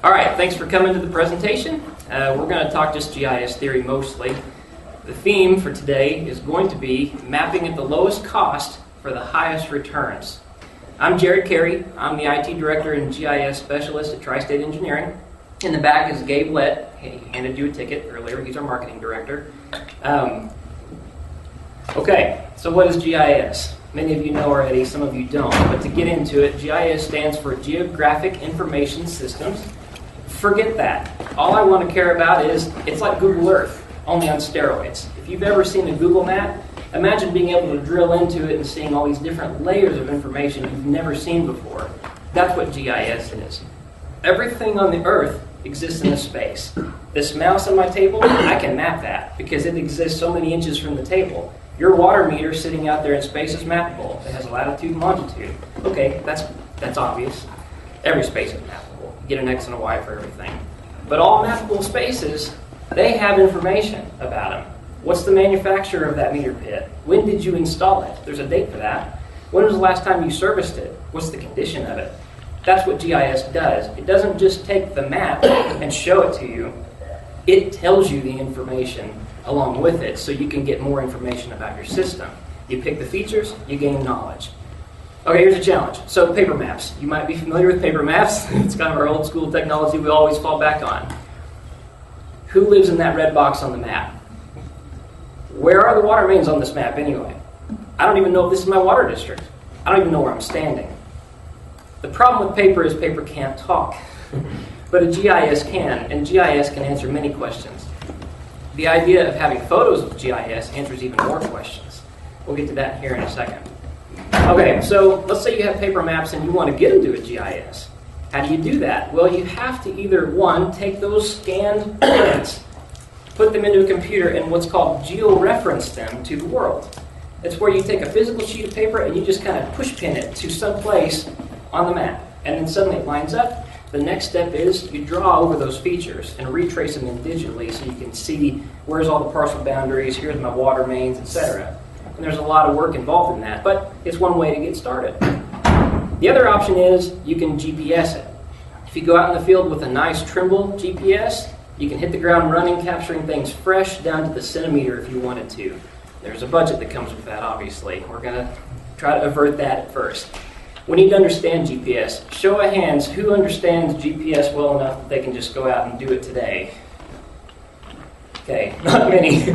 All right, thanks for coming to the presentation. We're going to talk just GIS theory mostly. The theme for today is going to be mapping at the lowest cost for the highest returns. I'm Carey. I'm the IT director and GIS Specialist at Tri-State Engineering. In the back is Gabe Lett. He handed you a ticket earlier. He's our marketing director. Okay, so what is GIS? Many of you know already, some of you don't. But to get into it, GIS stands for Geographic Information Systems. Forget that. All I want to care about is, it's like Google Earth, only on steroids. If you've ever seen a Google map, imagine being able to drill into it and seeing all these different layers of information you've never seen before. That's what GIS is. Everything on the Earth exists in a space. This mouse on my table, I can map that because it exists so many inches from the table. Your water meter sitting out there in space is mappable. It has a latitude and longitude. Okay, that's obvious. Every space is mappable. You get an X and a Y for everything. But all mappable spaces, they have information about them. What's the manufacturer of that meter pit? When did you install it? There's a date for that. When was the last time you serviced it? What's the condition of it? That's what GIS does. It doesn't just take the map and show it to you. It tells you the information along with it so you can get more information about your system. You pick the features, you gain knowledge. Okay, here's a challenge. So paper maps. You might be familiar with paper maps. It's kind of our old school technology we always fall back on. Who lives in that red box on the map? Where are the water mains on this map anyway? I don't even know if this is my water district. I don't even know where I'm standing. The problem with paper is paper can't talk. But a GIS can, and GIS can answer many questions. The idea of having photos of GIS answers even more questions. We'll get to that here in a second. Okay, so let's say you have paper maps and you want to get them to a GIS. How do you do that? Well, you have to either, one, take those scanned points, put them into a computer, and what's called georeference them to the world. It's where you take a physical sheet of paper and you just kind of push pin it to some place on the map. And then suddenly it lines up. The next step is you draw over those features and retrace them in digitally so you can see where's all the parcel boundaries, here's my water mains, etc. And there's a lot of work involved in that, but it's one way to get started. The other option is you can GPS it. If you go out in the field with a nice Trimble GPS, you can hit the ground running, capturing things fresh down to the centimeter if you wanted to. There's a budget that comes with that, obviously. We're going to try to avert that at first. We need to understand GPS. Show of hands, who understands GPS well enough that they can just go out and do it today? Okay, not many.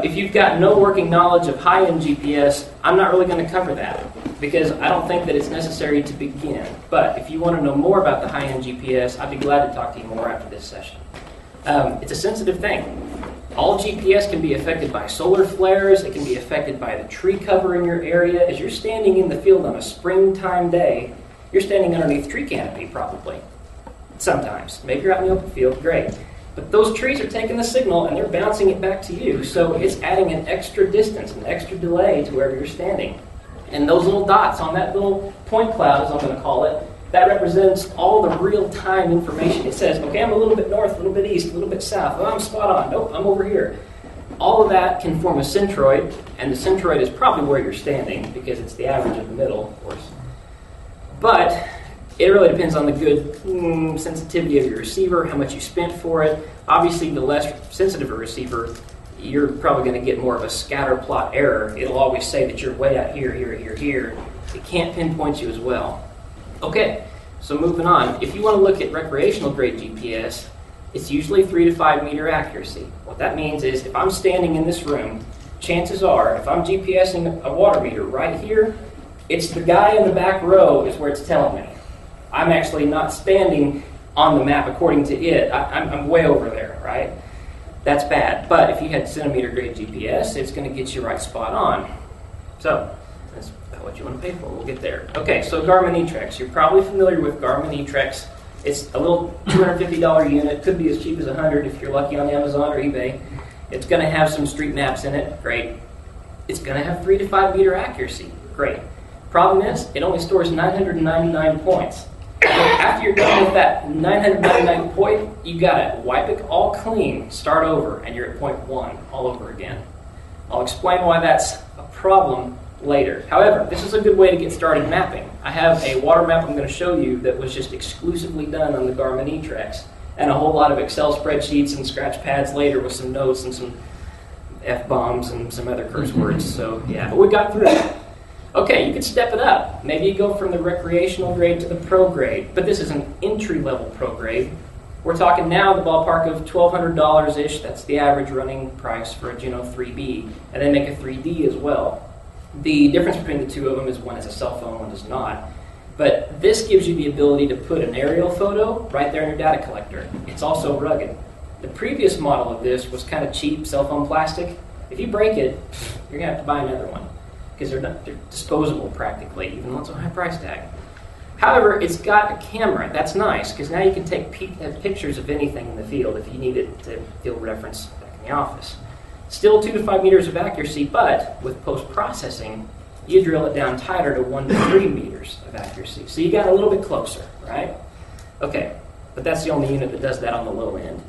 If you've got no working knowledge of high-end GPS, I'm not really going to cover that because I don't think that it's necessary to begin. But if you want to know more about the high-end GPS, I'd be glad to talk to you more after this session. It's a sensitive thing. All GPS can be affected by solar flares. It can be affected by the tree cover in your area. As you're standing in the field on a springtime day, you're standing underneath tree canopy probably. Sometimes. Maybe you're out in the open field, great. But those trees are taking the signal and they're bouncing it back to you. So it's adding an extra distance, an extra delay to wherever you're standing. And those little dots on that little point cloud, as I'm going to call it, that represents all the real-time information. It says, okay, I'm a little bit north, a little bit east, a little bit south. Oh, I'm spot on. Nope, I'm over here. All of that can form a centroid, and the centroid is probably where you're standing because it's the average of the middle, of course. But it really depends on the good sensitivity of your receiver, how much you spent for it. Obviously, the less sensitive a receiver, you're probably going to get more of a scatter plot error. It'll always say that you're way out here, here, here, here. It can't pinpoint you as well. Okay, so moving on. If you want to look at recreational grade GPS, it's usually 3 to 5 meter accuracy. What that means is if I'm standing in this room, chances are if I'm GPSing a water meter right here, it's the guy in the back row is where it's telling me. I'm actually not standing on the map according to it. I'm way over there, right? That's bad. But if you had centimeter grade GPS, it's going to get you right spot on. So that's about what you want to pay for. We'll get there. Okay, so Garmin eTrex. You're probably familiar with Garmin eTrex. It's a little $250 unit. Could be as cheap as $100 if you're lucky on Amazon or eBay. It's going to have some street maps in it. Great. It's going to have 3 to 5 meter accuracy. Great. Problem is, it only stores 999 points. After you're done with that 999 point, you got to wipe it all clean, start over, and you're at point 1 all over again. I'll explain why that's a problem later. However, this is a good way to get started mapping. I have a water map I'm going to show you that was just exclusively done on the Garmin eTrex, and a whole lot of Excel spreadsheets and scratch pads later with some notes and some F-bombs and some other curse words. So yeah, but we got through it. Okay, you could step it up. Maybe you go from the recreational grade to the pro grade, but this is an entry-level pro grade. We're talking now the ballpark of $1,200-ish. That's the average running price for a Juno 3B, and they make a 3D as well. The difference between the two of them is one has a cell phone, one does not. But this gives you the ability to put an aerial photo right there in your data collector. It's also rugged. The previous model of this was kind of cheap cell phone plastic. If you break it, you're going to have to buy another one because they're disposable practically, even though it's a high price tag. However, it's got a camera. That's nice because now you can take pictures of anything in the field if you need it to field reference back in the office. Still 2 to 5 meters of accuracy, but with post-processing, you drill it down tighter to 1 to 3 meters of accuracy. So you got a little bit closer, right? Okay, but that's the only unit that does that on the low end.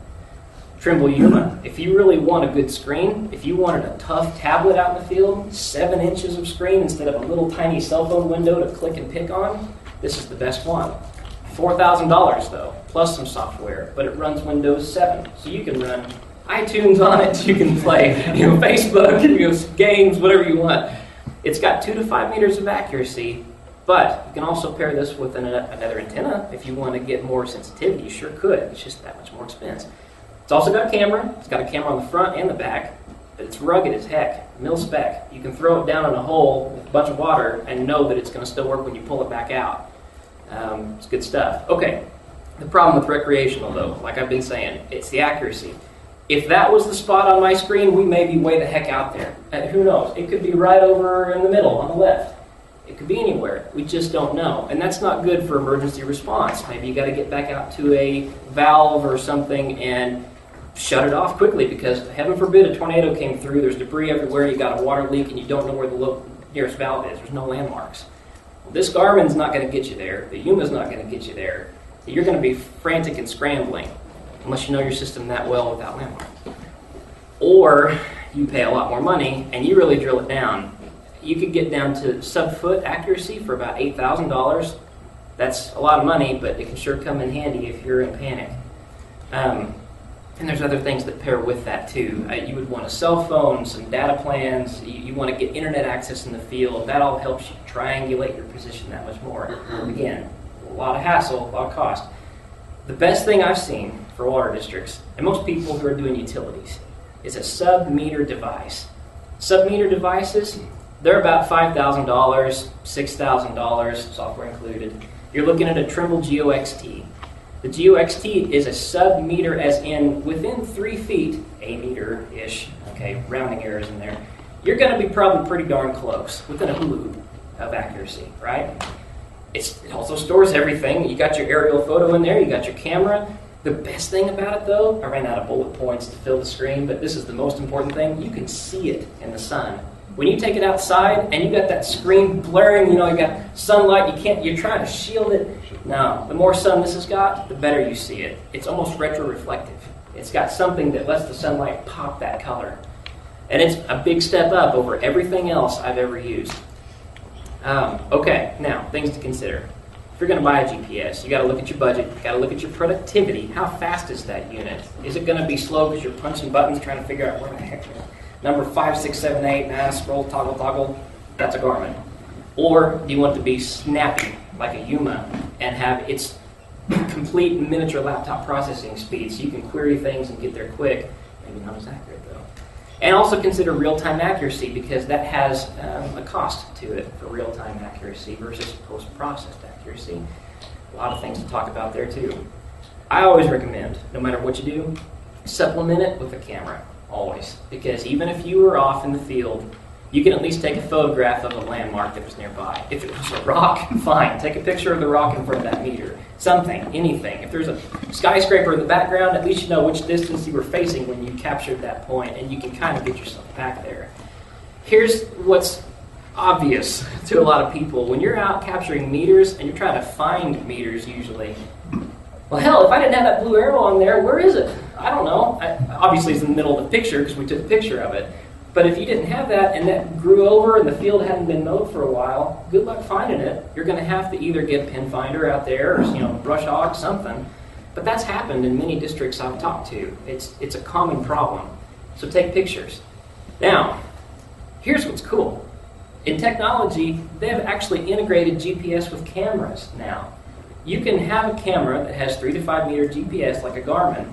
Trimble Yuma. If you really want a good screen, if you wanted a tough tablet out in the field, 7 inches of screen instead of a little tiny cell phone window to click and pick on, this is the best one. $4,000 though, plus some software, but it runs Windows 7, so you can run iTunes on it. You can play, Facebook, games, whatever you want. It's got 2 to 5 meters of accuracy, but you can also pair this with another antenna if you want to get more sensitivity. You sure could. It's just that much more expensive. It's also got a camera. It's got a camera on the front and the back, but it's rugged as heck, mil-spec. You can throw it down in a hole with a bunch of water and know that it's going to still work when you pull it back out. It's good stuff. Okay, the problem with recreational though, like I've been saying, it's the accuracy. If that was the spot on my screen, we may be way the heck out there. Who knows? It could be right over in the middle on the left. It could be anywhere. We just don't know. And that's not good for emergency response. Maybe you got to get back out to a valve or something and shut it off quickly because heaven forbid a tornado came through, there's debris everywhere, you got a water leak and you don't know where the nearest valve is. There's no landmarks. Well, this Garmin's not going to get you there. The Yuma's not going to get you there. You're going to be frantic and scrambling unless you know your system that well without landmarks. Or you pay a lot more money and you really drill it down. You could get down to sub-foot accuracy for about $8,000. That's a lot of money, but it can sure come in handy if you're in panic. And there's other things that pair with that too. You would want a cell phone, some data plans, you want to get internet access in the field. That all helps you triangulate your position that much more. Again, a lot of hassle, a lot of cost. The best thing I've seen for water districts, and most people who are doing utilities, is a sub-meter device. Sub-meter devices, they're about $5,000, $6,000, software included. You're looking at a Trimble GeoXT. The GeoXT is a sub-meter as in within 3 feet, a meter-ish, okay, rounding errors in there. You're going to be probably pretty darn close, within a hula hoop of accuracy, right? It also stores everything. You got your aerial photo in there, you got your camera. The best thing about it though, I ran out of bullet points to fill the screen, but this is the most important thing, you can see it in the sun. When you take it outside and you got that screen blaring, you got sunlight, you're trying to shield it. No, the more sun this has got, the better you see it. It's almost retroreflective. It's got something that lets the sunlight pop that color. And it's a big step up over everything else I've ever used. Okay, now, things to consider. If you're going to buy a GPS, you got to look at your budget, you got to look at your productivity. How fast is that unit? Is it going to be slow because you're punching buttons trying to figure out where the heck number 5, 6, 7, 8, scroll, toggle, that's a Garmin. Or do you want it to be snappy, like a Yuma, and have its complete miniature laptop processing speed so you can query things and get there quick? Maybe not as accurate, though. And also consider real-time accuracy because that has a cost to it for real-time accuracy versus post-processed accuracy. A lot of things to talk about there, too. I always recommend, no matter what you do, supplement it with a camera. Always. Because even if you were off in the field, you can at least take a photograph of a landmark that was nearby. If it was a rock, fine. Take a picture of the rock in front of that meter. Something, anything. If there's a skyscraper in the background, at least you know which distance you were facing when you captured that point, and you can kind of get yourself back there. Here's what's obvious to a lot of people. When you're out capturing meters, and you're trying to find meters usually, well, hell, if I didn't have that blue arrow on there, where is it? I don't know. Obviously, it's in the middle of the picture because we took a picture of it. But if you didn't have that and that grew over and the field hadn't been mowed for a while, good luck finding it. You're going to have to either get a pin finder out there or brush hog, something. But that's happened in many districts I've talked to. It's a common problem. So take pictures. Now, here's what's cool. In technology, they have actually integrated GPS with cameras now. You can have a camera that has 3 to 5 meter GPS like a Garmin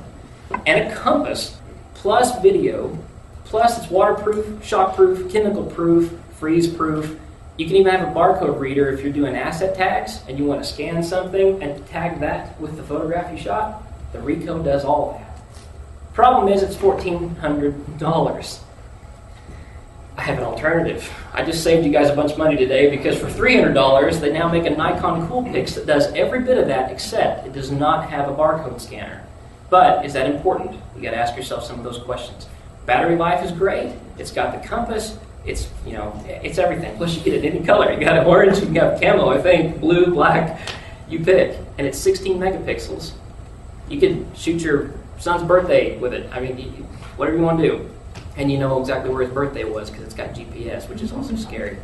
and a compass plus video, plus it's waterproof, shockproof, chemical proof, freeze proof. You can even have a barcode reader if you're doing asset tags and you want to scan something and tag that with the photograph you shot. The Ricoh does all that. Problem is it's $1,400. I have an alternative. I just saved you guys a bunch of money today because for $300 they now make a Nikon Coolpix that does every bit of that except it does not have a barcode scanner. But is that important? You got to ask yourself some of those questions. Battery life is great. It's got the compass. It's everything. Plus you get it in any color. You got it orange, you can have camo, I think, blue, black, you pick. And it's 16 megapixels. You can shoot your son's birthday with it. I mean, whatever you want to do. And you know exactly where his birthday was because it's got GPS, which is also scary.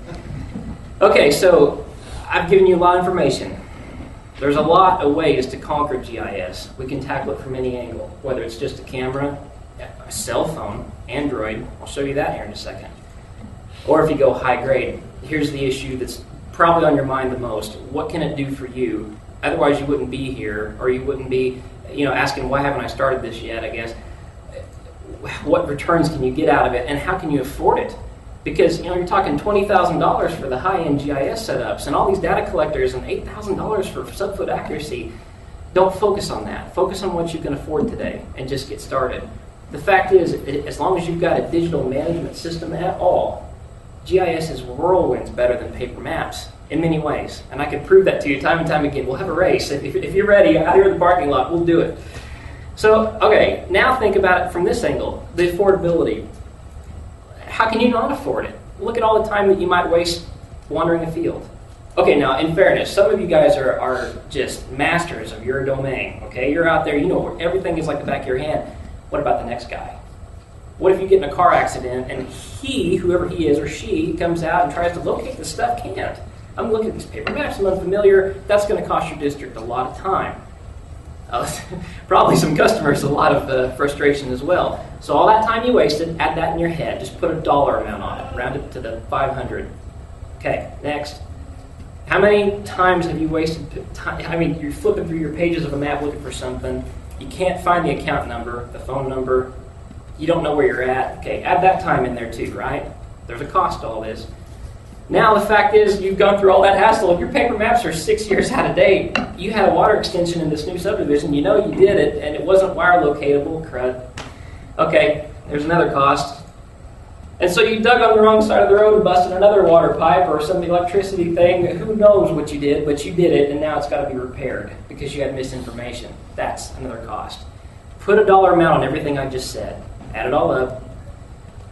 Okay, so I've given you a lot of information. There's a lot of ways to conquer GIS. We can tackle it from any angle, whether it's just a camera, a cell phone, Android. I'll show you that here in a second. Or if you go high grade, here's the issue that's probably on your mind the most. What can it do for you? Otherwise you wouldn't be here, or you wouldn't be asking, why haven't I started this yet, I guess. What returns can you get out of it, and how can you afford it? Because you're talking $20,000 for the high-end GIS setups, and all these data collectors, and $8,000 for sub-foot accuracy. Don't focus on that. Focus on what you can afford today, and just get started. The fact is, as long as you've got a digital management system at all, GIS is whirlwinds better than paper maps in many ways, and I can prove that to you time and time again. We'll have a race. If you're ready, out here in the parking lot, we'll do it. So, okay, now think about it from this angle, the affordability. How can you not afford it? Look at all the time that you might waste wandering a field. Okay, now, in fairness, some of you guys are just masters of your domain, okay? You're out there, you know where everything is like the back of your hand. What about the next guy? What if you get in a car accident and he, whoever he is or she, comes out and tries to locate the stuff, can't? I'm looking at these paper maps, I'm unfamiliar. That's going to cost your district a lot of time. Probably some customers a lot of frustration as well. So all that time you wasted, add that in your head. Just put a dollar amount on it. Round it to the 500. Okay, next. How many times have you wasted time? I mean, you're flipping through your pages of a map looking for something. You can't find the account number, the phone number. You don't know where you're at. Okay, add that time in there too, right? There's a cost to all this. Now the fact is, you've gone through all that hassle. If your paper maps are 6 years out of date, you had a water extension in this new subdivision, you know you did it, and it wasn't wire locatable, crud. Okay, there's another cost. And so you dug on the wrong side of the road and busted another water pipe or some electricity thing. Who knows what you did, but you did it, and now it's got to be repaired because you had misinformation. That's another cost. Put a dollar amount on everything I just said. Add it all up.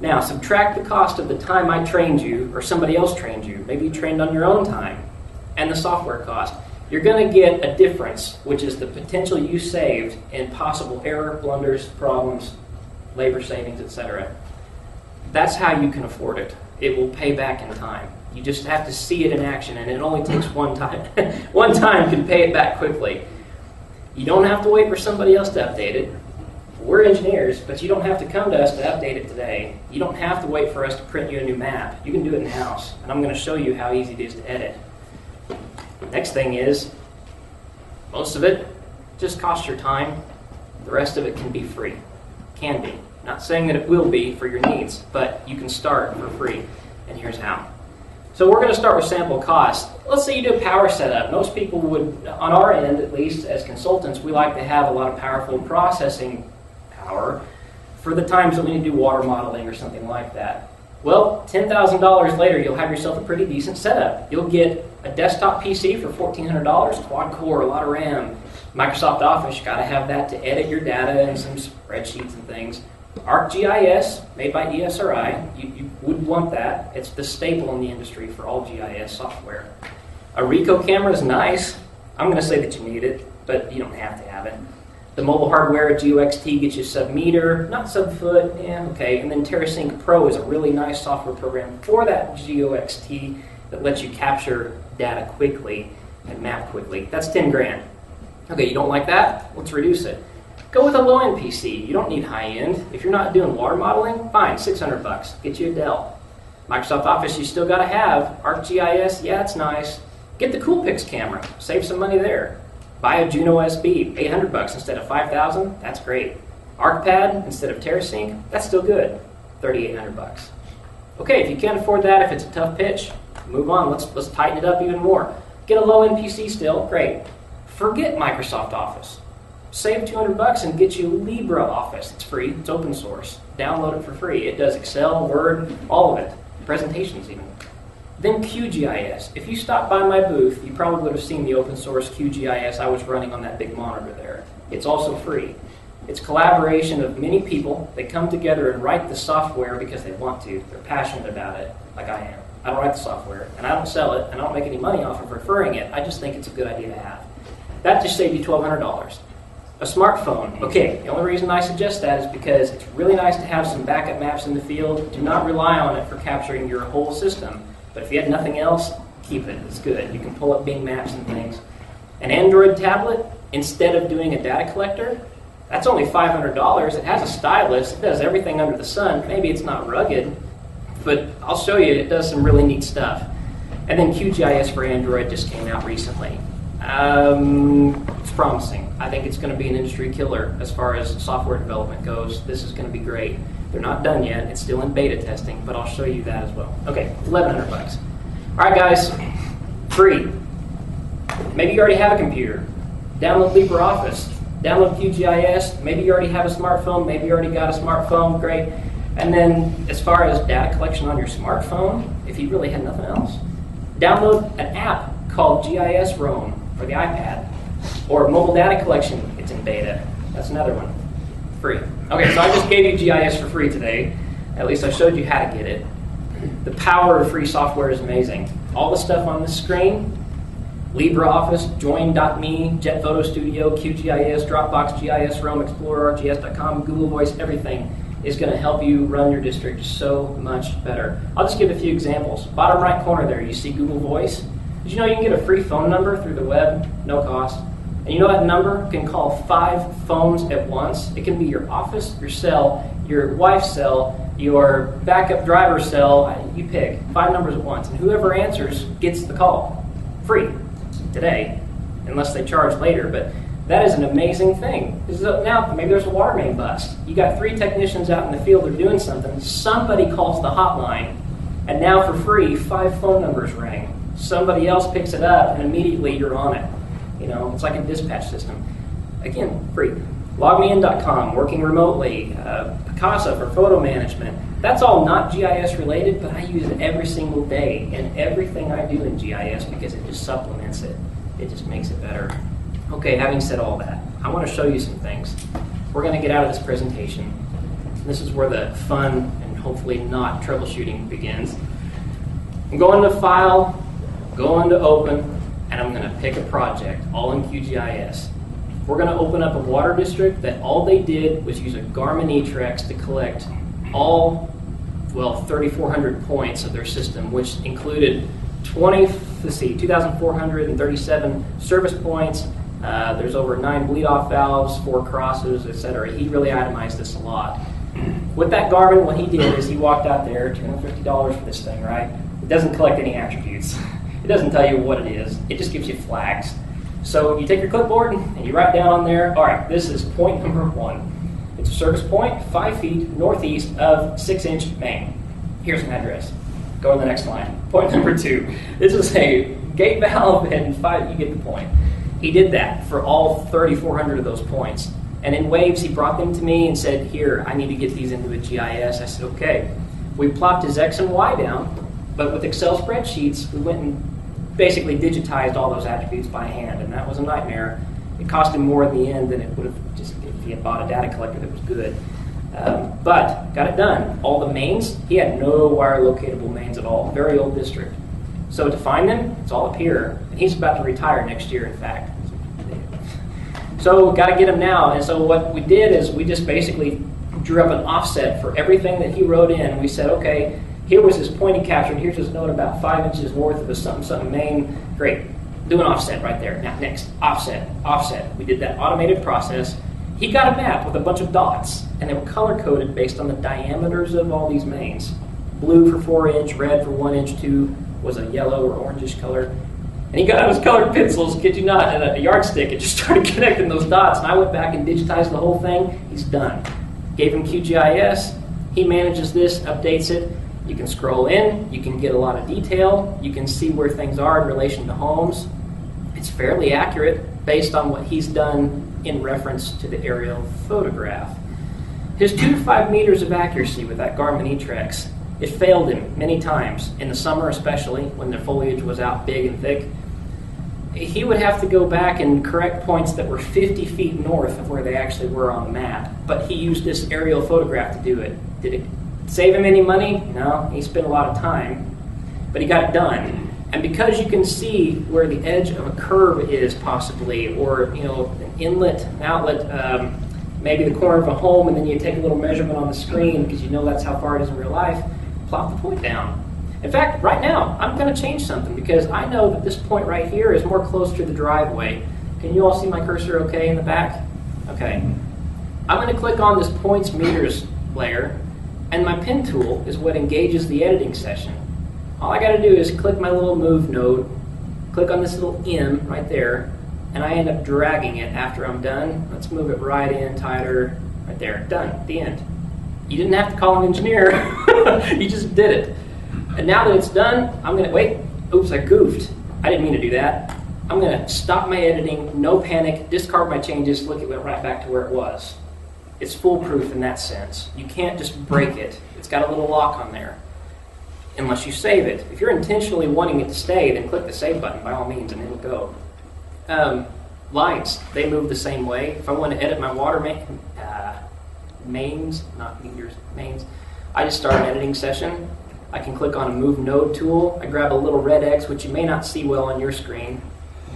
Now, subtract the cost of the time I trained you or somebody else trained you. Maybe you trained on your own time. And the software cost. You're going to get a difference, which is the potential you saved in possible error, blunders, problems, labor savings, etc. That's how you can afford it. It will pay back in time. You just have to see it in action, and it only takes one time. One time can pay it back quickly. You don't have to wait for somebody else to update it. We're engineers, but you don't have to come to us to update it today. You don't have to wait for us to print you a new map. You can do it in-house, and I'm going to show you how easy it is to edit. Next thing is, most of it just costs your time. The rest of it can be free. Can be. Not saying that it will be for your needs, but you can start for free, and here's how. So we're going to start with sample cost. Let's say you do a power setup. Most people would, on our end at least, as consultants, we like to have a lot of powerful processing power for the times that we need to do water modeling or something like that. Well, $10,000 later, you'll have yourself a pretty decent setup. You'll get a desktop PC for $1,400, quad core, a lot of RAM. Microsoft Office, you got to have that to edit your data and some spreadsheets and things. ArcGIS, made by ESRI, you would want that. It's the staple in the industry for all GIS software. A Ricoh camera is nice. I'm going to say that you need it, but you don't have to have it. The mobile hardware, GOXT, gets you sub-meter, not sub-foot, yeah, okay. And then TerraSync Pro is a really nice software program for that GOXT that lets you capture data quickly and map quickly. That's 10 grand. Okay, you don't like that? Let's reduce it. Go with a low-end PC. You don't need high-end. If you're not doing water modeling, fine, 600 bucks. Get you a Dell. Microsoft Office, you still got to have. ArcGIS, yeah, it's nice. Get the Coolpix camera. Save some money there. Buy a Juno SB, 800 bucks instead of 5,000. That's great. ArcPad instead of TerraSync, that's still good. 3,800 bucks. Okay, if you can't afford that, if it's a tough pitch, move on. Let's tighten it up even more. Get a low-end PC still, great. Forget Microsoft Office. Save 200 bucks and get you LibreOffice. It's free, it's open source. Download it for free. It does Excel, Word, all of it. Presentations even. Then QGIS. If you stopped by my booth, you probably would have seen the open source QGIS I was running on that big monitor there. It's also free. It's collaboration of many people. They come together and write the software because they want to. They're passionate about it, like I am. I don't write the software, and I don't sell it, and I don't make any money off of referring it. I just think it's a good idea to have. That just saved you $1,200. A smartphone. Okay, the only reason I suggest that is because it's really nice to have some backup maps in the field. Do not rely on it for capturing your whole system. But if you had nothing else, keep it. It's good. You can pull up Bing Maps and things. An Android tablet, instead of doing a data collector, that's only $500. It has a stylus. It does everything under the sun. Maybe it's not rugged, but I'll show you it does some really neat stuff. And then QGIS for Android just came out recently. It's promising. I think it's going to be an industry killer as far as software development goes. This is going to be great. They're not done yet. It's still in beta testing, but I'll show you that as well. Okay, 1,100 bucks. All right, guys, free. Maybe you already have a computer. Download LibreOffice. Download QGIS. Maybe you already have a smartphone. Maybe you already got a smartphone. Great. And then as far as data collection on your smartphone, if you really had nothing else, download an app called GIS Roam for the iPad. Or mobile data collection, it's in beta. That's another one. Free. Okay, so I just gave you GIS for free today. At least I showed you how to get it. The power of free software is amazing. All the stuff on this screen, LibreOffice, Join.me, Jet Photo Studio, QGIS, Dropbox, GIS, Roam, Explorer, RGS.com, Google Voice, everything is going to help you run your district so much better. I'll just give a few examples. Bottom right corner there, you see Google Voice. Did you know you can get a free phone number through the web, no cost? And you know that number can call 5 phones at once. It can be your office, your cell, your wife's cell, your backup driver's cell. You pick 5 numbers at once. And whoever answers gets the call. Free. Today. Unless they charge later. But that is an amazing thing. Now, maybe there's a water main bust. You got 3 technicians out in the field, they're doing something. Somebody calls the hotline. And now for free, 5 phone numbers ring. Somebody else picks it up, and immediately you're on it. You know, it's like a dispatch system. Again, free. LogMeIn.com, working remotely. Picasa for photo management. That's all not GIS related, but I use it every single day in everything I do in GIS because it just supplements it. It just makes it better. Okay, having said all that, I want to show you some things. We're going to get out of this presentation. This is where the fun and hopefully not troubleshooting begins. I'm going to File, going to Open, and I'm going to pick a project, all in QGIS. We're going to open up a water district that all they did was use a Garmin eTrex to collect all, 3,400 points of their system, which included 2,437 service points. There's over 9 bleed-off valves, 4 crosses, etc. He really itemized this a lot. With that Garmin, what he did is he walked out there, $250 for this thing, right? It doesn't collect any attributes. It doesn't tell you what it is. It just gives you flags. So you take your clipboard and you write down on there, all right, this is point number 1. It's a service point 5 feet northeast of 6-inch main. Here's an address. Go to the next line. Point number 2. This is a gate valve and 5, you get the point. He did that for all 3,400 of those points. And in waves, he brought them to me and said, here, I need to get these into a GIS. I said, okay. We plopped his X and Y down, but with Excel spreadsheets, we went and basically digitized all those attributes by hand, and that was a nightmare. It cost him more in the end than it would have just if he had bought a data collector that was good. But got it done. All the mains, he had no wire locatable mains at all. Very old district. So to find them, it's all up here. And he's about to retire next year, in fact. So got to get him now. And so what we did is we just basically drew up an offset for everything that he wrote in. And we said, okay, here was his point he captured. Here's his note about 5 inches worth of a something main. Great. Do an offset right there. Now, next, offset, offset. We did that automated process. He got a map with a bunch of dots, and they were color-coded based on the diameters of all these mains. Blue for 4 inch, red for 1 inch, 2 was a yellow or orangish color. And he got out his colored pencils, kid you not, and a yardstick, and just started connecting those dots. And I went back and digitized the whole thing. He's done. Gave him QGIS. He manages this, updates it. You can scroll in. You can get a lot of detail. You can see where things are in relation to homes. It's fairly accurate based on what he's done in reference to the aerial photograph. His 2 to 5 meters of accuracy with that Garmin E-Trex, it failed him many times, in the summer especially, when the foliage was out big and thick. He would have to go back and correct points that were 50 feet north of where they actually were on the map, but he used this aerial photograph to do it. Did it save him any money? No, he spent a lot of time, but he got it done. And because you can see where the edge of a curve is possibly, or an inlet, an outlet, maybe the corner of a home, and then you take a little measurement on the screen because you know that's how far it is in real life, plop the point down. In fact, right now, I'm going to change something because I know that this point right here is more close to the driveway. Can you all see my cursor okay in the back? Okay. I'm going to click on this points meters layer, and my pen tool is what engages the editing session. All I got to do is click my little move node, click on this little M right there, and I end up dragging it after I'm done. Let's move it right in, tighter, right there. Done. The end. You didn't have to call an engineer. You just did it. And now that it's done, I'm going to, wait, oops, I goofed. I didn't mean to do that. I'm going to stop my editing, no panic, discard my changes, look, it went right back to where it was. It's foolproof in that sense. You can't just break it. It's got a little lock on there. Unless you save it. If you're intentionally wanting it to stay, then click the save button by all means and it'll go. Lines, they move the same way. If I want to edit my water mains, not meters, mains, I just start an editing session. I can click on a move node tool. I grab a little red X, which you may not see well on your screen,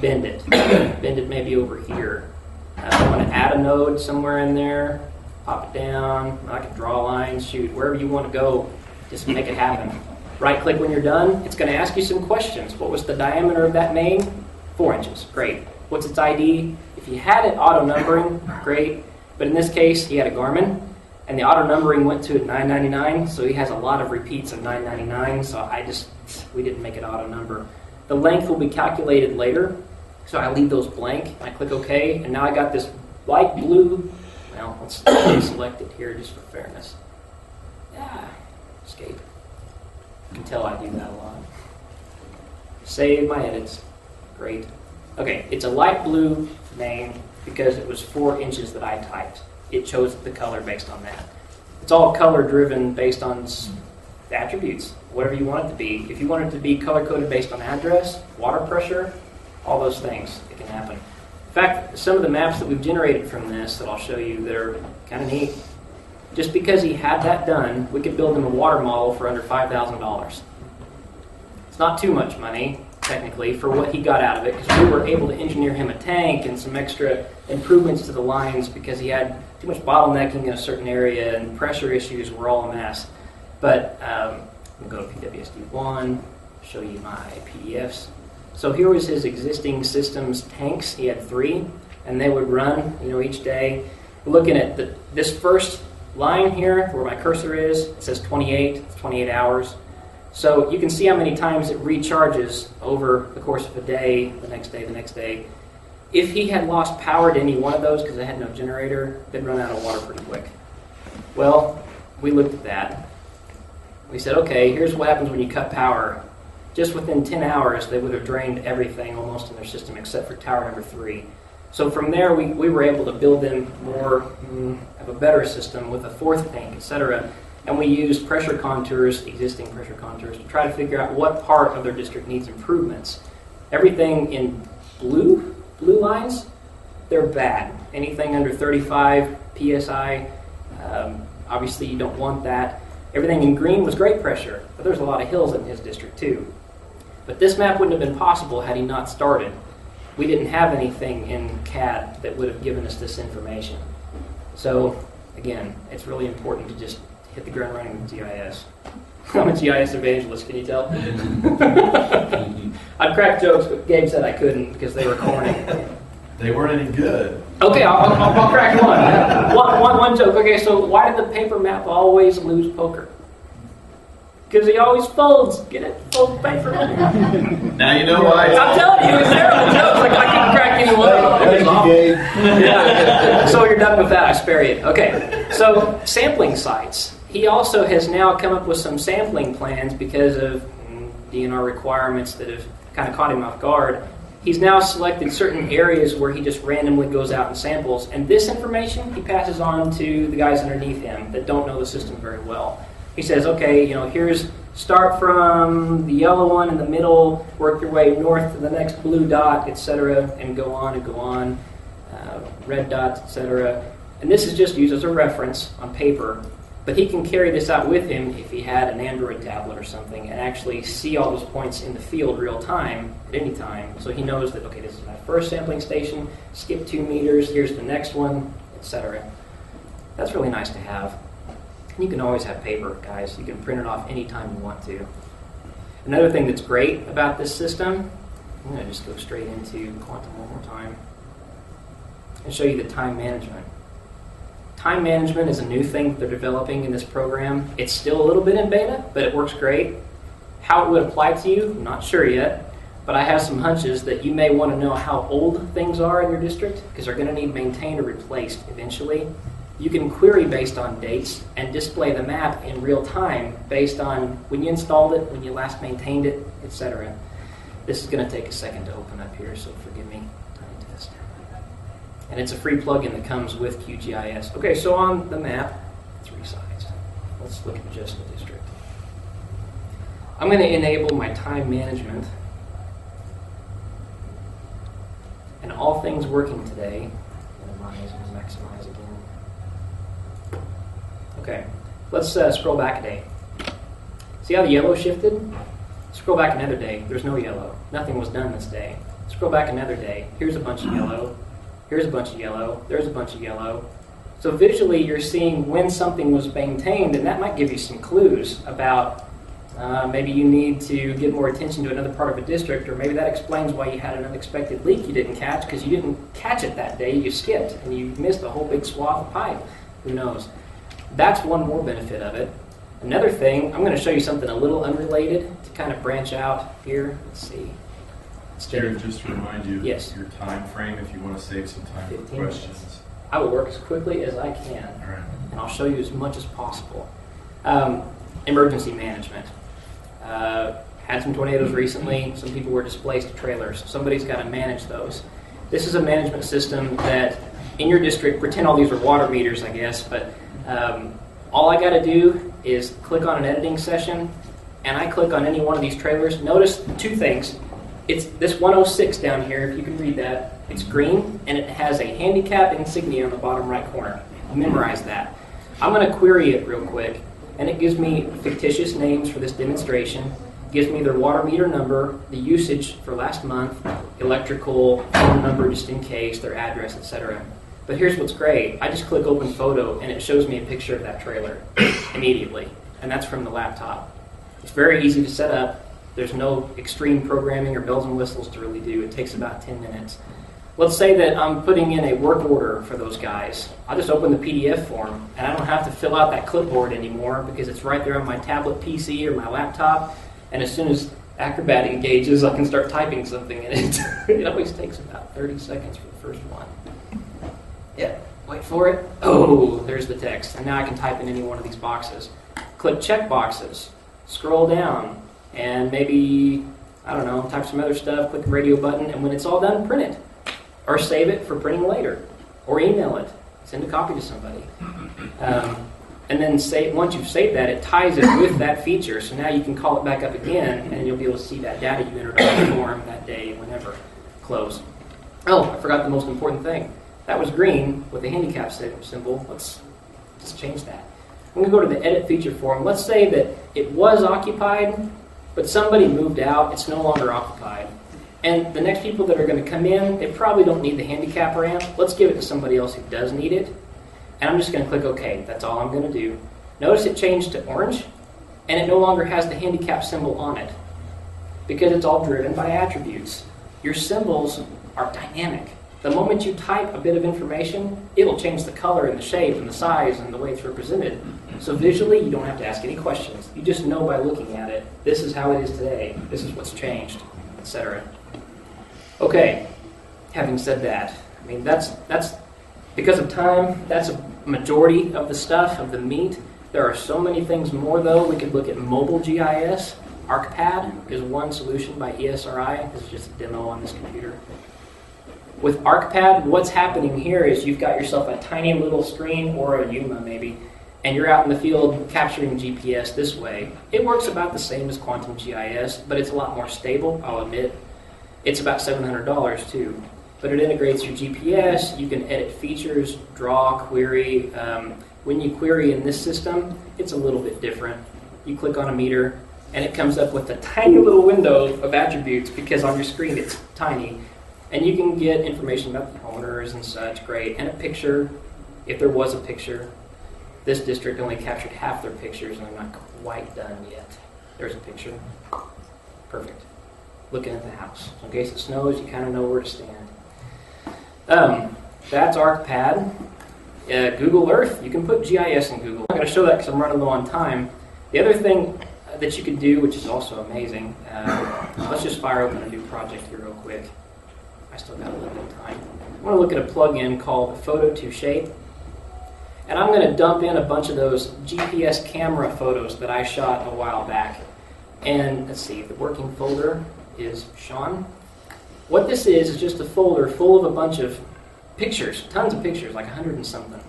bend it. Bend it maybe over here. I want to add a node somewhere in there, pop it down. I can draw lines, shoot, wherever you want to go, just make it happen. Right click when you're done. It's going to ask you some questions. What was the diameter of that main? 4 inches. Great. What's its ID? If you had it auto numbering, great. But in this case, he had a Garmin, and the auto numbering went to 999, so he has a lot of repeats of 999, so we didn't make it auto number. The length will be calculated later, so I leave those blank. I click OK, and now I got this light blue. Well, let's select it here just for fairness. Escape. You can tell I do that a lot. Save my edits. Great. Okay, it's a light blue name because it was 4 inches that I typed. It chose the color based on that. It's all color driven based on the attributes, whatever you want it to be. If you want it to be color coded based on address, water pressure, all those things, it can happen. In fact, some of the maps that we've generated from this that I'll show you that are kind of neat, just because he had that done, we could build him a water model for under $5,000. It's not too much money, technically, for what he got out of it, because we were able to engineer him a tank and some extra improvements to the lines because he had too much bottlenecking in a certain area and pressure issues were all a mess. But we'll go to PWSD1, show you my PDFs. So here was his existing systems tanks. He had 3, and they would run, each day. We're looking at this first line here, where my cursor is. It says 28. It's 28 hours. So you can see how many times it recharges over the course of a day, the next day, the next day. If he had lost power to any one of those because they had no generator, they'd run out of water pretty quick. Well, we looked at that. We said, okay, here's what happens when you cut power. Just within 10 hours, they would have drained everything almost in their system except for tower number 3. So from there, we were able to build them more of a better system with a 4th tank, etc. And we used pressure contours, existing pressure contours, to try to figure out what part of their district needs improvements. Everything in blue lines, they're bad. Anything under 35 PSI, obviously you don't want that. Everything in green was great pressure, but there's a lot of hills in his district too. But this map wouldn't have been possible had he not started we didn't have anything in CAD that would have given us this information. So again, it's really important to just hit the ground running with GIS. I'm a GIS evangelist, can you tell? I'd crack jokes, but Gabe said I couldn't because they were corny. They weren't any good. Okay, I'll crack one joke. Okay, so why did the paper map always lose poker? Because he always folds. Get it? Fold paper. Now you know why. I'm telling you, it's terrible jokes. Like, I couldn't crack any one. Thank you, Gabe. Yeah. So you're done with that. I spare you. Okay. So sampling sites. He also has now come up with some sampling plans because of DNR requirements that have kind of caught him off guard. He's now selected certain areas where he just randomly goes out and samples, and this information he passes on to the guys underneath him that don't know the system very well. He says, okay, here's start from the yellow one in the middle, work your way north to the next blue dot, etc., and go on and go on, red dots, etc. And this is just used as a reference on paper, but he can carry this out with him if he had an Android tablet or something and actually see all those points in the field real time at any time. So he knows that, okay, this is my first sampling station, skip 2 meters, here's the next one, etc. That's really nice to have. You can always have paper, guys. You can print it off anytime you want to. Another thing that's great about this system, I'm going to just go straight into Quantum one more time and show you the time management. Time management is a new thing that they're developing in this program. It's still a little bit in beta, but it works great. How it would apply to you, I'm not sure yet, but I have some hunches that you may want to know how old things are in your district because they're going to need maintained or replaced eventually. You can query based on dates and display the map in real time based on when you installed it, when you last maintained it, etc. This is going to take a second to open up here, so forgive me. Time test. And it's a free plugin that comes with QGIS. Okay, so on the map, 3 sides. Let's look at just the district. I'm going to enable my time management. And all things working today, minimize and maximize again. Okay, let's scroll back a day. See how the yellow shifted? Scroll back another day. There's no yellow. Nothing was done this day. Scroll back another day. Here's a bunch of yellow. Here's a bunch of yellow. There's a bunch of yellow. So visually you're seeing when something was maintained, and that might give you some clues about maybe you need to give more attention to another part of a district, or maybe that explains why you had an unexpected leak you didn't catch because you didn't catch it that day. You skipped, and you missed a whole big swath of pipe. Who knows? That's one more benefit of it. Another thing, I'm going to show you something a little unrelated to kind of branch out here. Let's see. Jared, just to remind you, yes, your time frame if you want to save some time for questions. Minutes. I will work as quickly as I can, all right, and I'll show you as much as possible. Emergency management. Had some tornadoes recently. Some people were displaced to trailers. Somebody's got to manage those. This is a management system that in your district, pretend all these are water meters, I guess, but all I got to do is click on an editing session, and I click on any one of these trailers. Notice 2 things. It's this 106 down here, if you can read that. It's green, and it has a handicap insignia on the bottom right corner. Memorize that. I'm going to query it real quick, and it gives me fictitious names for this demonstration. It gives me their water meter number, the usage for last month, electrical, phone number just in case, their address, etc. But here's what's great. I just click open photo and it shows me a picture of that trailer immediately. And that's from the laptop. It's very easy to set up. There's no extreme programming or bells and whistles to really do. It takes about 10 minutes. Let's say that I'm putting in a work order for those guys. I'll just open the PDF form and I don't have to fill out that clipboard anymore because it's right there on my tablet PC or my laptop. And as soon as Acrobat engages, I can start typing something in it. It always takes about 30 seconds for the first one. Yeah, wait for it. Oh, there's the text. And now I can type in any one of these boxes. Click check boxes. Scroll down. And maybe, I don't know, type some other stuff. Click the radio button. And when it's all done, print it. Or save it for printing later. Or email it. Send a copy to somebody. And then once you've saved that, it ties it with that feature. So now you can call it back up again, and you'll be able to see that data you entered on the form that day, whenever. Close. Oh, I forgot the most important thing. That was green with the handicap symbol. Let's just change that. I'm going to go to the edit feature form. Let's say that it was occupied, but somebody moved out. It's no longer occupied. And the next people that are going to come in, they probably don't need the handicap ramp. Let's give it to somebody else who does need it. And I'm just going to click OK. That's all I'm going to do. Notice it changed to orange, and it no longer has the handicap symbol on it because it's all driven by attributes. Your symbols are dynamic. The moment you type a bit of information, it'll change the color and the shape and the size and the way it's represented. So visually, you don't have to ask any questions. You just know by looking at it, this is how it is today, this is what's changed, etc. Okay, having said that, I mean, that's because of time, that's a majority of the stuff, of the meat. There are so many things more, though. We could look at mobile GIS. ArcPad is one solution by ESRI. This is just a demo on this computer. With ArcPad, what's happening here is you've got yourself a tiny little screen, or a Yuma maybe, and you're out in the field capturing GPS this way. It works about the same as Quantum GIS, but it's a lot more stable, I'll admit. It's about $700 too. But it integrates your GPS, you can edit features, draw, query. When you query in this system, it's a little bit different. You click on a meter, and it comes up with a tiny little window of attributes because on your screen it's tiny. And you can get information about the owners and such, great. And a picture, if there was a picture. This district only captured half their pictures, and they're not quite done yet. There's a picture. Perfect. Looking at the house. So in case it snows, you kind of know where to stand. That's ArcPad. Google Earth, you can put GIS in Google. I'm going to show that because I'm running low on time. The other thing that you can do, which is also amazing, let's just fire open a new project here real quick. I still got a little bit of time. I want to look at a plugin called Photo to Shape. And I'm going to dump in a bunch of those GPS camera photos that I shot a while back. And let's see, the working folder is Sean. What this is just a folder full of a bunch of pictures, tons of pictures, like 100 and something.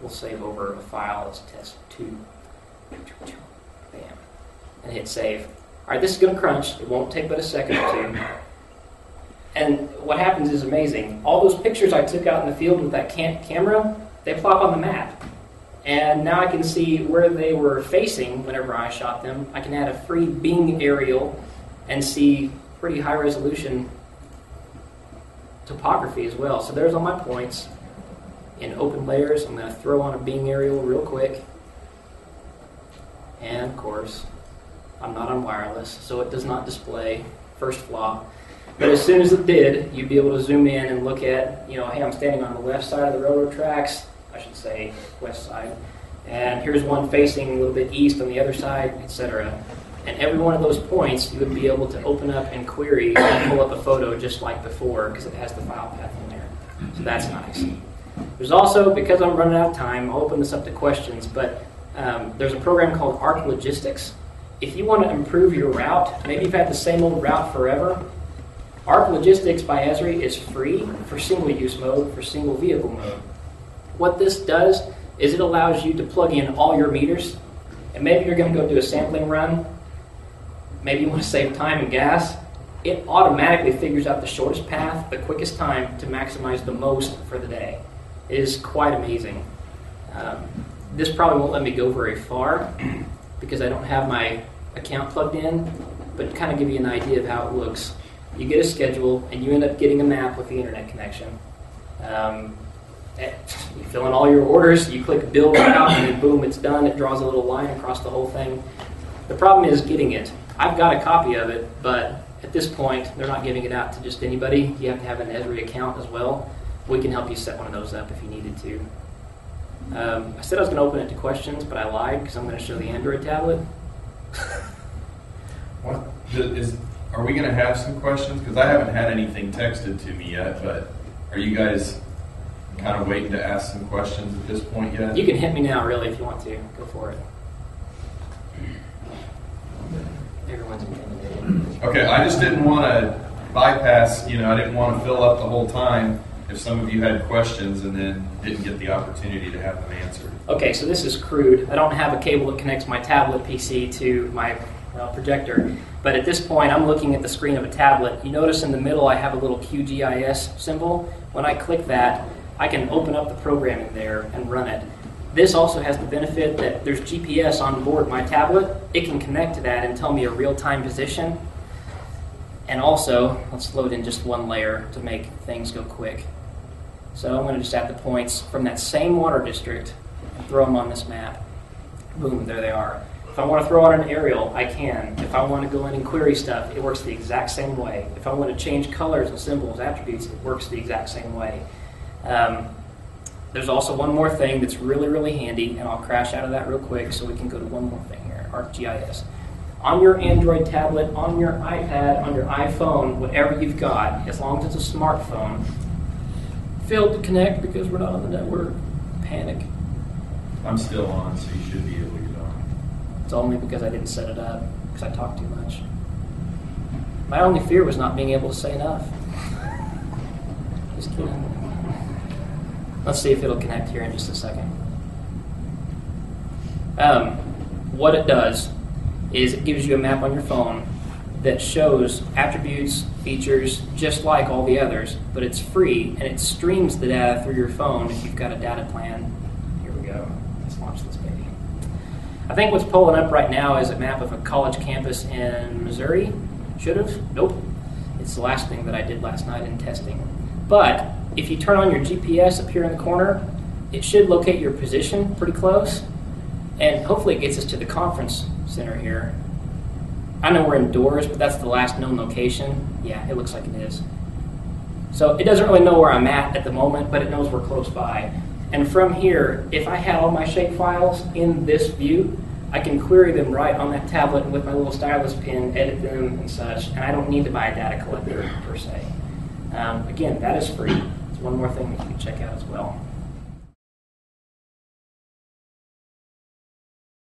We'll save over a file as test 2. Bam. And hit save. All right, this is going to crunch. It won't take but a second or two. And what happens is amazing. All those pictures I took out in the field with that camera, they plop on the map. And now I can see where they were facing whenever I shot them. I can add a free Bing aerial and see pretty high resolution topography as well. So there's all my points in open layers. I'm going to throw on a Bing aerial real quick. And of course, I'm not on wireless, so it does not display. First flaw. But as soon as it did, you'd be able to zoom in and look at, hey, I'm standing on the left side of the railroad tracks, I should say west side, and here's one facing a little bit east on the other side, etc. And every one of those points, you would be able to open up and query and pull up a photo just like before because it has the file path in there. So that's nice. There's also, because I'm running out of time, I'll open this up to questions, but there's a program called Arc Logistics. If you want to improve your route, maybe you've had the same old route forever, Arc Logistics by Esri is free for single-use mode, for single vehicle mode. What this does is it allows you to plug in all your meters, and maybe you're going to go do a sampling run, maybe you want to save time and gas. It automatically figures out the shortest path, the quickest time to maximize the most for the day. It is quite amazing. This probably won't let me go very far because I don't have my account plugged in, but kind of give you an idea of how it looks. You get a schedule, and you end up getting a map with the internet connection. You fill in all your orders, you click build route, and then boom, it's done. It draws a little line across the whole thing. The problem is getting it. I've got a copy of it, but at this point, they're not giving it out to just anybody. You have to have an Esri account as well. We can help you set one of those up if you needed to. I said I was going to open it to questions, but I lied because I'm going to show the Android tablet. Are we going to have some questions? Because I haven't had anything texted to me yet, but are you guys kind of waiting to ask some questions at this point yet? You can hit me now, really, if you want to. Go for it. Everyone's intimidated. Okay, I just didn't want to bypass, I didn't want to fill up the whole time if some of you had questions and then didn't get the opportunity to have them answered. Okay, so this is crude. I don't have a cable that connects my tablet PC to my projector. But at this point, I'm looking at the screen of a tablet. You notice in the middle I have a little QGIS symbol. When I click that, I can open up the program in there and run it. This also has the benefit that there's GPS on board my tablet. It can connect to that and tell me a real-time position. And also, let's load in just one layer to make things go quick. So I'm going to just add the points from that same water district and throw them on this map. Boom, there they are. If I want to throw out an aerial, I can. If I want to go in and query stuff, it works the exact same way. If I want to change colors and symbols, attributes, it works the exact same way. There's also one more thing that's really, really handy, and I'll crash out of that real quick so we can go to one more thing here, ArcGIS. On your Android tablet, on your iPad, on your iPhone, whatever you've got, as long as it's a smartphone, failed to connect because we're not on the network. Panic. I'm still on, so you should be able to get on. It's only because I didn't set it up, because I talk too much. My only fear was not being able to say enough. Just kidding. Let's see if it'll connect here in just a second. What it does is it gives you a map on your phone that shows attributes, features, just like all the others, but it's free, and it streams the data through your phone if you've got a data plan. Here we go. Let's launch this baby. I think what's pulling up right now is a map of a college campus in Missouri. Should have? Nope. It's the last thing that I did last night in testing. But if you turn on your GPS up here in the corner, it should locate your position pretty close, and hopefully it gets us to the conference center here. I know we're indoors, but that's the last known location. Yeah, it looks like it is. So it doesn't really know where I'm at the moment, but it knows we're close by. And from here, if I had all my shapefiles in this view, I can query them right on that tablet with my little stylus pen, edit them and such, and I don't need to buy a data collector per se. Again, that is free. It's one more thing that you can check out as well.